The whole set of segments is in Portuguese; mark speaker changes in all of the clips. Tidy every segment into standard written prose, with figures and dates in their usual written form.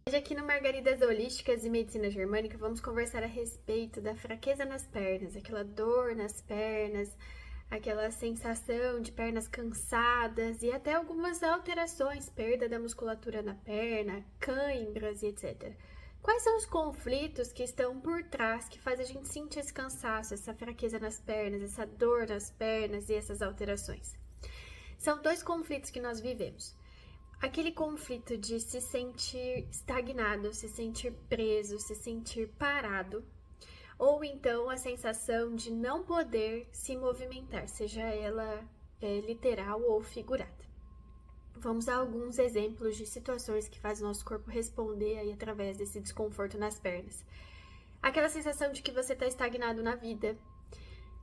Speaker 1: Hoje aqui no Margaridas Holísticas e Medicina Germânica vamos conversar a respeito da fraqueza nas pernas, aquela dor nas pernas, aquela sensação de pernas cansadas e até algumas alterações, perda da musculatura na perna, cãibras e etc. Quais são os conflitos que estão por trás que faz a gente sentir esse cansaço, essa fraqueza nas pernas, essa dor nas pernas e essas alterações? São dois conflitos que nós vivemos. Aquele conflito de se sentir estagnado, se sentir preso, se sentir parado, ou então a sensação de não poder se movimentar, seja ela literal ou figurada. Vamos a alguns exemplos de situações que fazem nosso corpo responder aí através desse desconforto nas pernas. Aquela sensação de que você está estagnado na vida,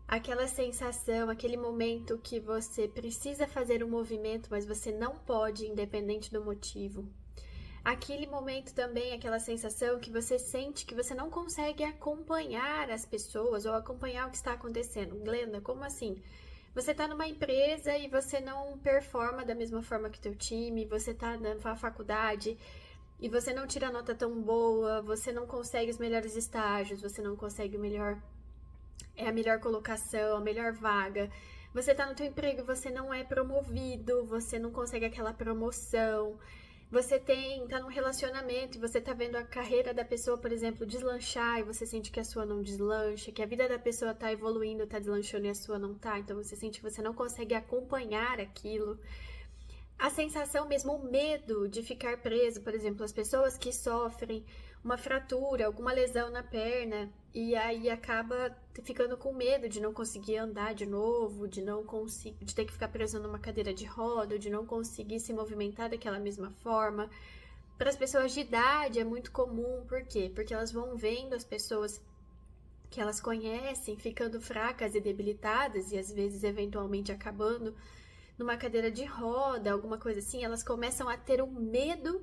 Speaker 1: aquela sensação, aquele momento que você precisa fazer um movimento, mas você não pode, independente do motivo. Aquele momento também, aquela sensação que você sente que você não consegue acompanhar as pessoas ou acompanhar o que está acontecendo. Glenda, como assim? Você está numa empresa e você não performa da mesma forma que o teu time, você está na faculdade e você não tira nota tão boa, você não consegue os melhores estágios, você não consegue a melhor colocação, a melhor vaga. Você tá no teu emprego e você não é promovido, você não consegue aquela promoção. Você tá num relacionamento e você tá vendo a carreira da pessoa, por exemplo, deslanchar e você sente que a sua não deslancha, que a vida da pessoa tá evoluindo, tá deslanchando e a sua não tá. Então você sente que você não consegue acompanhar aquilo. A sensação mesmo, o medo de ficar preso, por exemplo, as pessoas que sofrem uma fratura, alguma lesão na perna e aí acaba ficando com medo de não conseguir andar de novo, de ter que ficar preso numa cadeira de roda, de não conseguir se movimentar daquela mesma forma. Para as pessoas de idade é muito comum, por quê? Porque elas vão vendo as pessoas que elas conhecem ficando fracas e debilitadas e às vezes eventualmente acabando numa cadeira de roda, alguma coisa assim, elas começam a ter um medo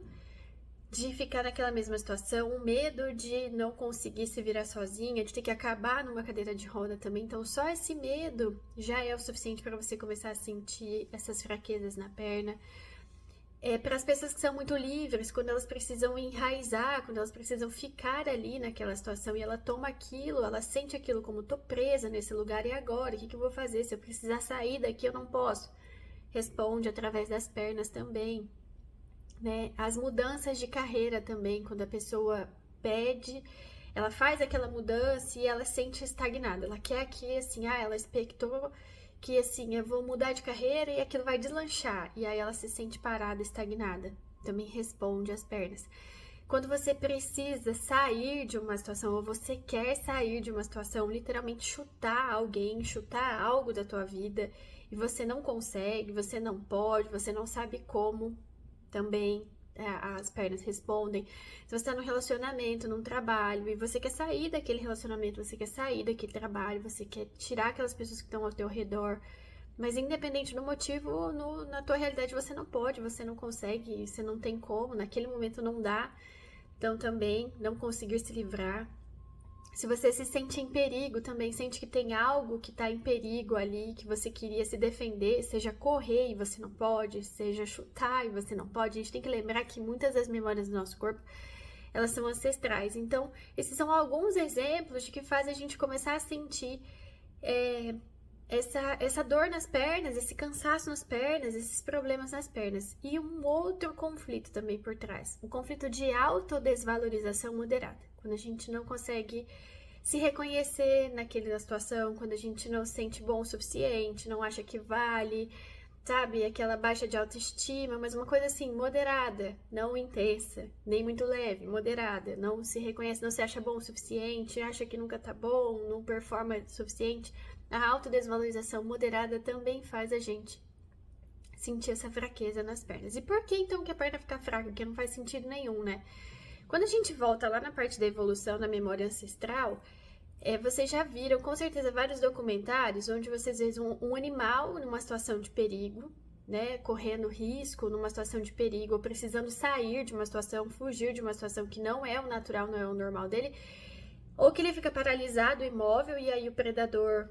Speaker 1: de ficar naquela mesma situação, um medo de não conseguir se virar sozinha, de ter que acabar numa cadeira de roda também. Então, só esse medo já é o suficiente para você começar a sentir essas fraquezas na perna. Para as pessoas que são muito livres, quando elas precisam enraizar, quando elas precisam ficar ali naquela situação e ela toma aquilo, ela sente aquilo como tô presa nesse lugar e agora, o que eu vou fazer? Se eu precisar sair daqui, eu não posso. Responde através das pernas também, né? As mudanças de carreira também, quando a pessoa pede, ela faz aquela mudança e ela se sente estagnada. Ela quer que, assim, ela expectou que, assim, eu vou mudar de carreira e aquilo vai deslanchar. E aí ela se sente parada, estagnada. Também responde as pernas. Quando você precisa sair de uma situação, ou você quer sair de uma situação, literalmente chutar alguém, chutar algo da tua vida, e você não consegue, você não pode, você não sabe como, também as pernas respondem. Se você está num relacionamento, num trabalho, e você quer sair daquele relacionamento, você quer sair daquele trabalho, você quer tirar aquelas pessoas que estão ao teu redor, mas independente do motivo, na tua realidade você não pode, você não consegue, você não tem como, naquele momento não dá. Então também não conseguir se livrar. Se você se sente em perigo, também sente que tem algo que está em perigo ali, que você queria se defender, seja correr e você não pode, seja chutar e você não pode. A gente tem que lembrar que muitas das memórias do nosso corpo, elas são ancestrais. Então, esses são alguns exemplos de que faz a gente começar a sentir essa dor nas pernas, esse cansaço nas pernas, esses problemas nas pernas. E um outro conflito também por trás, um conflito de autodesvalorização moderada. Quando a gente não consegue se reconhecer naquela situação, quando a gente não se sente bom o suficiente, não acha que vale, sabe? Aquela baixa de autoestima, mas uma coisa assim, moderada, não intensa, nem muito leve, moderada. Não se reconhece, não se acha bom o suficiente, acha que nunca tá bom, não performa o suficiente. A autodesvalorização moderada também faz a gente sentir essa fraqueza nas pernas. E por que então que a perna fica fraca? Porque não faz sentido nenhum, né? Quando a gente volta lá na parte da evolução da memória ancestral, vocês já viram com certeza vários documentários onde vocês veem um animal numa situação de perigo, né, correndo risco numa situação de perigo, ou precisando sair de uma situação, fugir de uma situação que não é o natural, não é o normal dele, ou que ele fica paralisado, imóvel, e aí o predador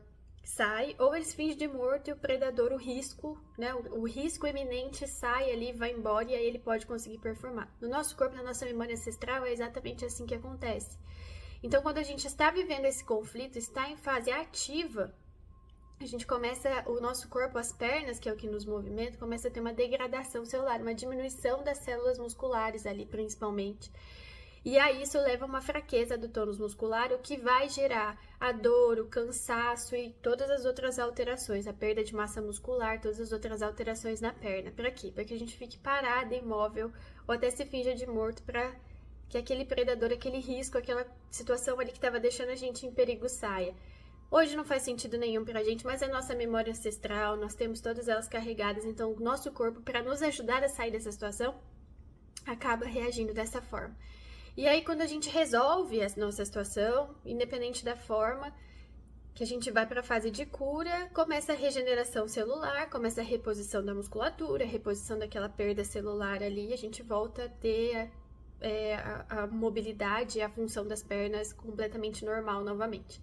Speaker 1: sai, ou eles fingem de morto e o predador, o risco, né? O risco eminente sai ali, vai embora e aí ele pode conseguir performar. No nosso corpo, na nossa memória ancestral, é exatamente assim que acontece. Então, quando a gente está vivendo esse conflito, está em fase ativa, a gente começa, o nosso corpo, as pernas, que é o que nos movimenta, começa a ter uma degradação celular, uma diminuição das células musculares ali, principalmente. E aí isso leva a uma fraqueza do tônus muscular, o que vai gerar a dor, o cansaço e todas as outras alterações, a perda de massa muscular, todas as outras alterações na perna. Para quê? Para que a gente fique parada, imóvel, ou até se finja de morto, para que aquele predador, aquele risco, aquela situação ali que estava deixando a gente em perigo saia. Hoje não faz sentido nenhum pra gente, mas é nossa memória ancestral, nós temos todas elas carregadas, então o nosso corpo, para nos ajudar a sair dessa situação, acaba reagindo dessa forma. E aí, quando a gente resolve a nossa situação, independente da forma, que a gente vai para a fase de cura, começa a regeneração celular, começa a reposição da musculatura, a reposição daquela perda celular ali, a gente volta a ter a mobilidade e a função das pernas completamente normal novamente.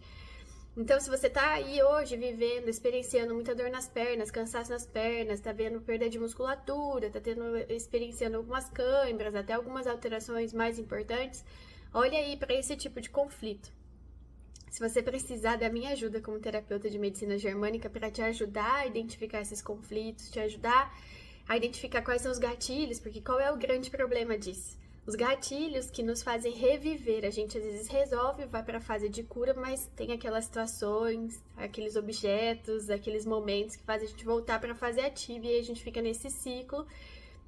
Speaker 1: Então, se você tá aí hoje vivendo, experienciando muita dor nas pernas, cansaço nas pernas, tá vendo perda de musculatura, tá experienciando algumas câimbras, até algumas alterações mais importantes, olha aí para esse tipo de conflito. Se você precisar da minha ajuda como terapeuta de medicina germânica para te ajudar a identificar esses conflitos, te ajudar a identificar quais são os gatilhos, porque qual é o grande problema disso? Os gatilhos que nos fazem reviver, a gente às vezes resolve, vai para a fase de cura, mas tem aquelas situações, aqueles objetos, aqueles momentos que fazem a gente voltar para a fase ativa e aí a gente fica nesse ciclo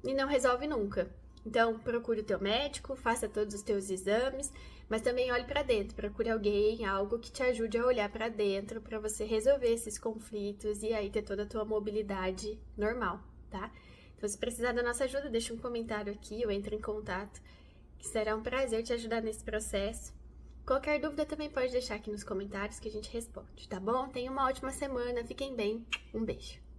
Speaker 1: e não resolve nunca. Então, procure o teu médico, faça todos os teus exames, mas também olhe para dentro, procure alguém, algo que te ajude a olhar para dentro para você resolver esses conflitos e aí ter toda a tua mobilidade normal, tá? Então, se precisar da nossa ajuda, deixa um comentário aqui ou entre em contato, que será um prazer te ajudar nesse processo. Qualquer dúvida também pode deixar aqui nos comentários que a gente responde, tá bom? Tenha uma ótima semana, fiquem bem, um beijo!